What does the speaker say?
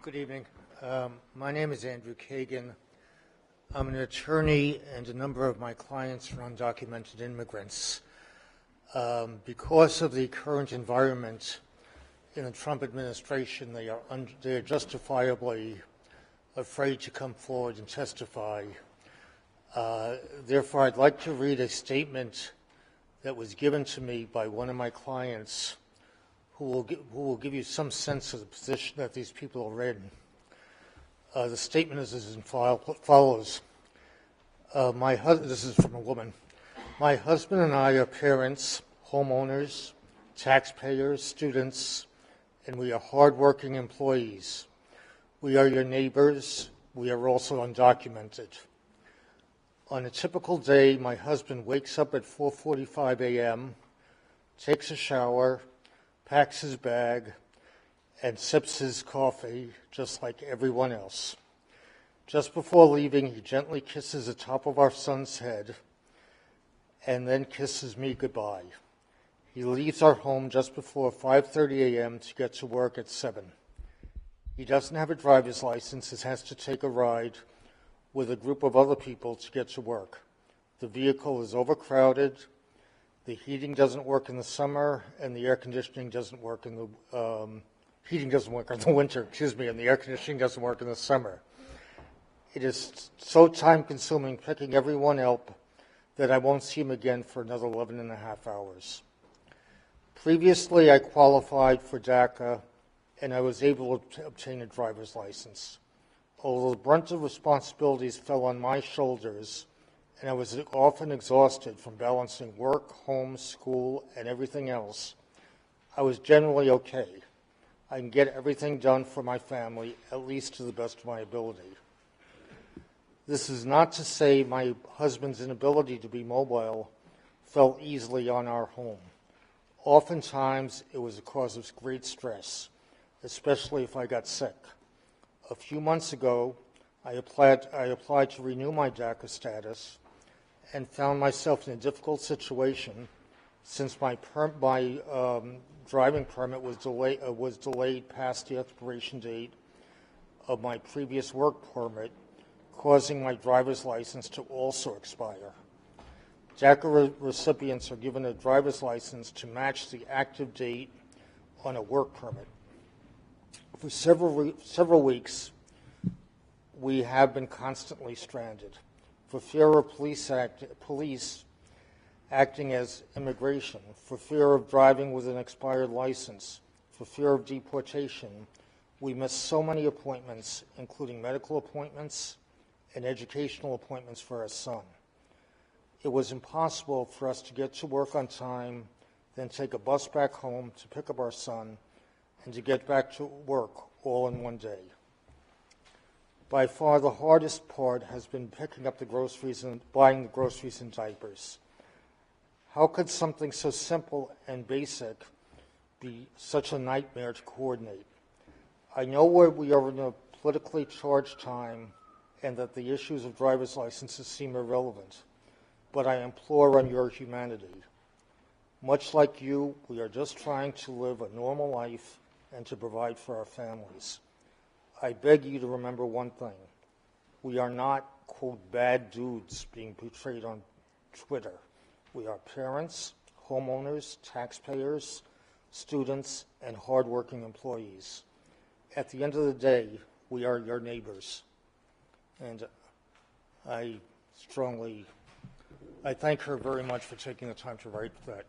Good evening. My name is Andrew Kagan. I'm an attorney, and a number of my clients are undocumented immigrants. Because of the current environment in the Trump administration, they are justifiably afraid to come forward and testify. Therefore, I'd like to read a statement that was given to me by one of my clients who will give you some sense of the position that these people are in. The statement is as follows. This is from a woman. My husband and I are parents, homeowners, taxpayers, students, and we are hardworking employees. We are your neighbors. We are also undocumented. On a typical day, my husband wakes up at 4:45 a.m., takes a shower, packs his bag, and sips his coffee just like everyone else. Just before leaving, he gently kisses the top of our son's head and then kisses me goodbye. He leaves our home just before 5:30 a.m. to get to work at 7. He doesn't have a driver's license and has to take a ride with a group of other people to get to work. The vehicle is overcrowded. The heating doesn't work in the summer, and the air conditioning doesn't work in the heating doesn't work in the winter, and the air conditioning doesn't work in the summer. It is so time-consuming picking everyone up that I won't see him again for another 11 and a half hours. Previously, I qualified for DACA, and I was able to obtain a driver's license. Although the brunt of responsibilities fell on my shoulders, and I was often exhausted from balancing work, home, school, and everything else, I was generally okay. I can get everything done for my family, at least to the best of my ability. This is not to say my husband's inability to be mobile fell easily on our home. Oftentimes, it was a cause of great stress, especially if I got sick. A few months ago, I applied to renew my DACA status and found myself in a difficult situation since my driving permit was delayed past the expiration date of my previous work permit, causing my driver's license to also expire. DACA recipients are given a driver's license to match the active date on a work permit. For several weeks, we have been constantly stranded for fear of police acting as immigration, for fear of driving with an expired license, for fear of deportation. We missed so many appointments, including medical appointments and educational appointments for our son. It was impossible for us to get to work on time, then take a bus back home to pick up our son, and to get back to work all in one day. By far, the hardest part has been picking up the groceries and buying the groceries and diapers. How could something so simple and basic be such a nightmare to coordinate? I know we are in a politically charged time and that the issues of driver's licenses seem irrelevant, but I implore on your humanity. Much like you, we are just trying to live a normal life and to provide for our families. I beg you to remember one thing. We are not, quote, bad dudes being portrayed on Twitter. We are parents, homeowners, taxpayers, students, and hardworking employees. At the end of the day, we are your neighbors. And I thank her very much for taking the time to write that.